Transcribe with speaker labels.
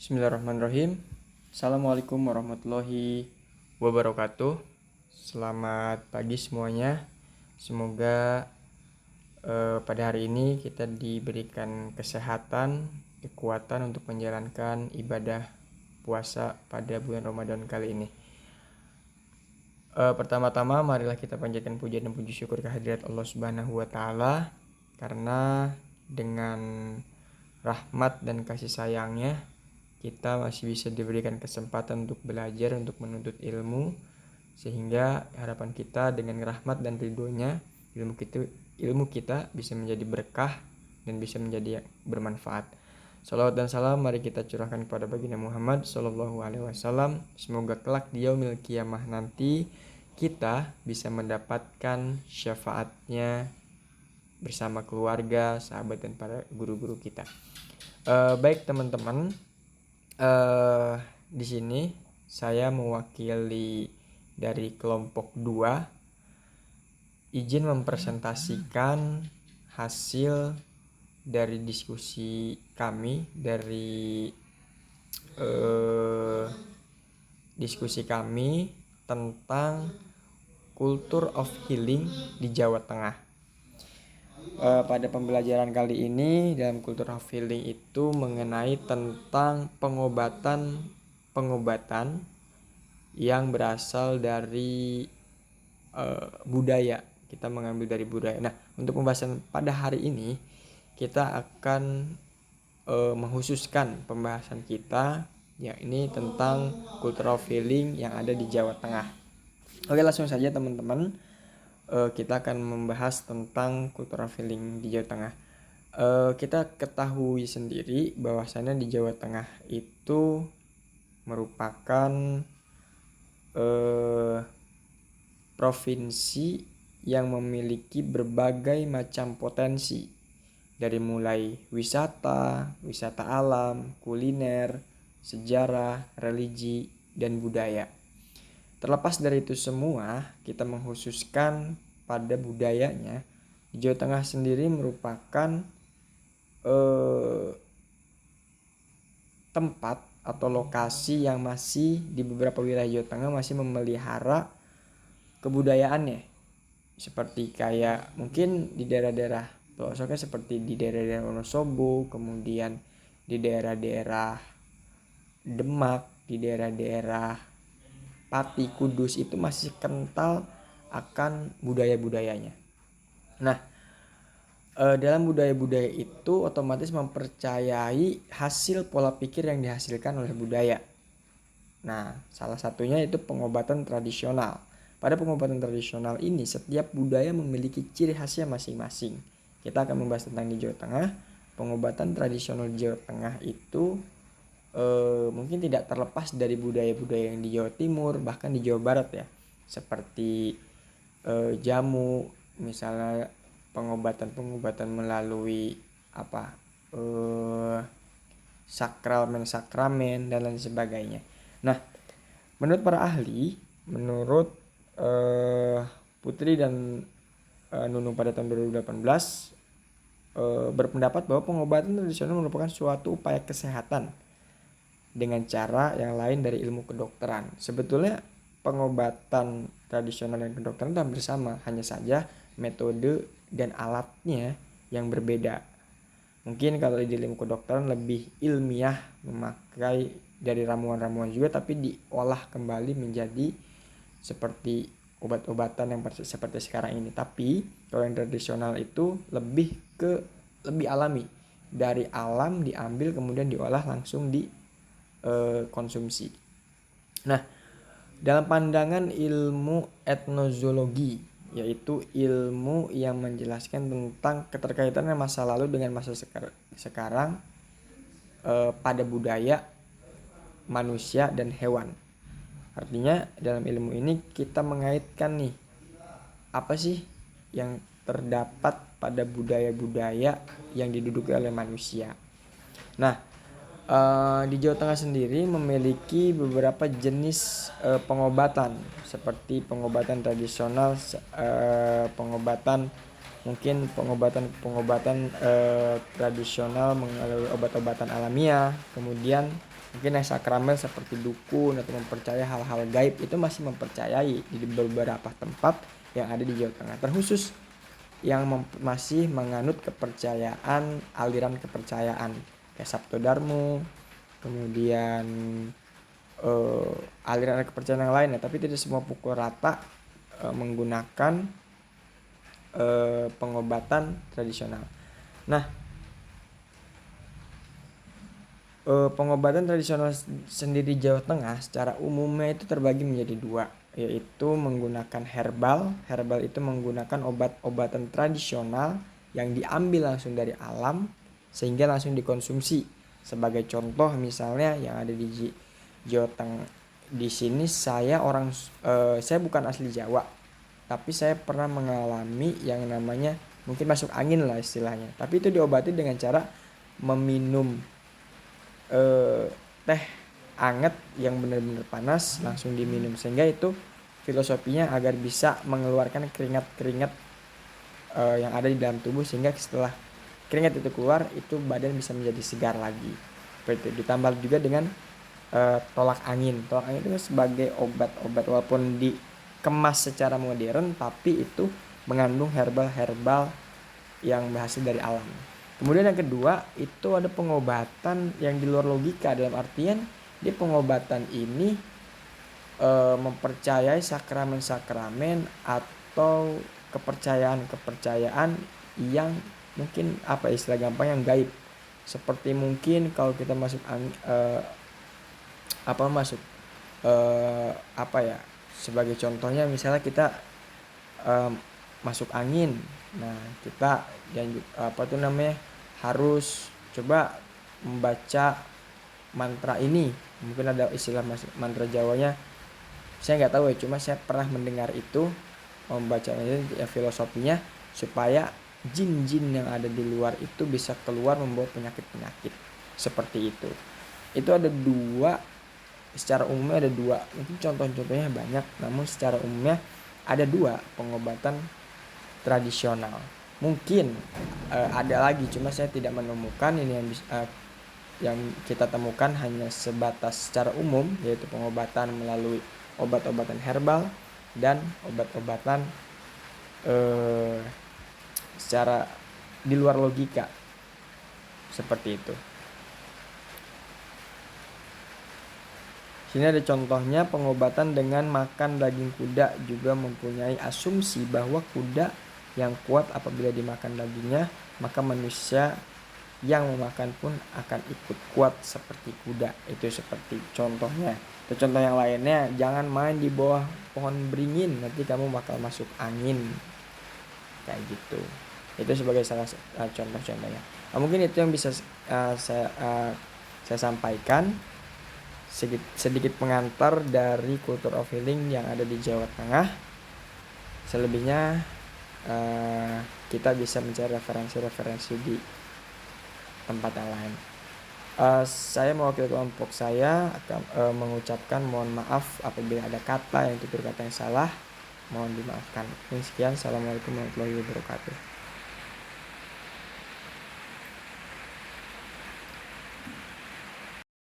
Speaker 1: Bismillahirrahmanirrahim. Assalamualaikum warahmatullahi wabarakatuh. Selamat pagi semuanya. Semoga pada hari ini kita diberikan kesehatan, kekuatan untuk menjalankan ibadah puasa pada bulan Ramadan kali ini. Pertama-tama marilah kita panjatkan puja dan puji syukur kehadirat Allah Subhanahu wa taala, karena dengan rahmat dan kasih sayangnya kita masih bisa diberikan kesempatan untuk belajar, untuk menuntut ilmu, sehingga harapan kita dengan rahmat dan ridhonya ilmu kita bisa menjadi berkah dan bisa menjadi bermanfaat. Salawat dan salam mari kita curahkan kepada baginda Muhammad Sallallahu Alaihi Wasallam. Semoga kelak di yaumil kiamah nanti kita bisa mendapatkan syafaatnya bersama keluarga, sahabat, dan para guru-guru kita. Baik teman-teman, di sini saya mewakili dari kelompok 2 izin mempresentasikan hasil dari diskusi kami tentang Culture of Healing di Jawa Tengah. Pada pembelajaran kali ini dalam Culture of Healing itu mengenai tentang pengobatan yang berasal dari budaya. Kita mengambil dari budaya. Nah, untuk pembahasan pada hari ini kita akan menghususkan pembahasan kita yakni tentang Culture of Healing yang ada di Jawa Tengah. Oke, langsung saja teman-teman. Kita akan membahas tentang Culture of Healing di Jawa Tengah. Kita ketahui sendiri bahwasannya di Jawa Tengah itu merupakan provinsi yang memiliki berbagai macam potensi, dari mulai wisata alam, kuliner, sejarah, religi, dan budaya. Terlepas dari itu semua, kita mengkhususkan pada budayanya. Di Jawa Tengah sendiri merupakan tempat atau lokasi yang masih di beberapa wilayah Jawa Tengah masih memelihara kebudayaannya. Seperti kayak mungkin di daerah-daerah pelosoknya seperti di daerah-daerah Wonosobo, kemudian di daerah-daerah Demak, di daerah-daerah Pati, Kudus itu masih kental akan budaya-budayanya. Nah, dalam budaya-budaya itu otomatis mempercayai hasil pola pikir yang dihasilkan oleh budaya. Nah, salah satunya itu pengobatan tradisional. Pada pengobatan tradisional ini setiap budaya memiliki ciri khasnya masing-masing. Kita akan membahas tentang di Jawa Tengah. Pengobatan tradisional di Jawa Tengah itu mungkin tidak terlepas dari budaya-budaya yang di Jawa Timur, bahkan di Jawa Barat ya, seperti jamu, misalnya pengobatan melalui sakramen dan lain sebagainya. Nah, menurut para ahli, menurut Putri dan Nunung pada tahun 2018 berpendapat bahwa pengobatan tradisional merupakan suatu upaya kesehatan dengan cara yang lain dari ilmu kedokteran. Sebetulnya pengobatan tradisional dan kedokteran itu hampir sama, hanya saja metode dan alatnya yang berbeda. Mungkin kalau di ilmu kedokteran lebih ilmiah, memakai dari ramuan-ramuan juga, tapi diolah kembali menjadi seperti obat-obatan yang seperti sekarang ini. Tapi kalau yang tradisional itu lebih alami, dari alam diambil kemudian diolah langsung konsumsi. Nah, dalam pandangan ilmu etnozoologi, yaitu ilmu yang menjelaskan tentang keterkaitan masa lalu dengan masa sekarang pada budaya manusia dan hewan. Artinya dalam ilmu ini kita mengaitkan nih, apa sih yang terdapat pada budaya-budaya yang diduduki oleh manusia. Nah, di Jawa Tengah sendiri memiliki beberapa jenis pengobatan, seperti pengobatan tradisional, pengobatan tradisional melalui obat-obatan alamiah, kemudian Mungkin yang sakral seperti dukun atau mempercayai hal-hal gaib itu masih mempercayai di beberapa tempat yang ada di Jawa Tengah. Terkhusus yang masih menganut kepercayaan, aliran kepercayaan kayak Sabto Darmo, kemudian aliran kepercayaan yang lain ya, tapi tidak semua pukul rata menggunakan pengobatan tradisional. Nah, pengobatan tradisional sendiri Jawa Tengah secara umumnya itu terbagi menjadi dua, yaitu menggunakan herbal. Herbal itu menggunakan obat-obatan tradisional yang diambil langsung dari alam sehingga langsung dikonsumsi. Sebagai contoh misalnya yang ada di Jawa Tengah, di sini saya bukan asli Jawa, tapi saya pernah mengalami yang namanya mungkin masuk angin lah istilahnya. Tapi itu diobati dengan cara meminum teh anget yang benar-benar panas langsung diminum, sehingga itu filosofinya agar bisa mengeluarkan keringat-keringat yang ada di dalam tubuh, sehingga setelah keringat itu keluar itu badan bisa menjadi segar lagi. Seperti itu. Ditambah juga dengan tolak angin. Tolak angin itu sebagai obat-obat walaupun dikemas secara modern, tapi itu mengandung herbal-herbal yang berhasil dari alam. Kemudian yang kedua itu ada pengobatan yang di luar logika, dalam artian dia pengobatan ini mempercayai sakramen-sakramen atau kepercayaan-kepercayaan yang mungkin istilah gampang yang gaib. Seperti mungkin kalau kita masuk sebagai contohnya misalnya kita masuk angin. Nah, kita harus coba membaca mantra ini. Mungkin ada istilah mantra Jawanya, saya nggak tahu ya, cuma saya pernah mendengar itu, membacanya ya, filosofinya supaya jin-jin yang ada di luar itu bisa keluar membawa penyakit-penyakit seperti itu. Itu ada dua, secara umumnya ada dua, mungkin contoh-contohnya banyak, namun secara umumnya ada dua pengobatan tradisional. Mungkin ada lagi, cuma saya tidak menemukan. Ini yang kita temukan hanya sebatas secara umum, yaitu pengobatan melalui obat-obatan herbal dan obat-obatan secara di luar logika, seperti itu. Sini ada contohnya, pengobatan dengan makan daging kuda juga mempunyai asumsi bahwa kuda yang kuat apabila dimakan dagingnya, maka manusia yang memakan pun akan ikut kuat seperti kuda. Itu seperti contohnya. Atau contoh yang lainnya, jangan main di bawah pohon beringin, nanti kamu bakal masuk angin. Kayak gitu. Itu sebagai salah contoh-contohnya. Mungkin itu yang bisa saya sampaikan. Sedikit pengantar dari Culture of Healing yang ada di Jawa Tengah. Selebihnya kita bisa mencari referensi-referensi di tempat yang lain. Saya mewakili kelompok saya akan mengucapkan mohon maaf apabila ada kata yang tutur kata yang salah, mohon dimaafkan. Sekian, assalamualaikum warahmatullahi wabarakatuh.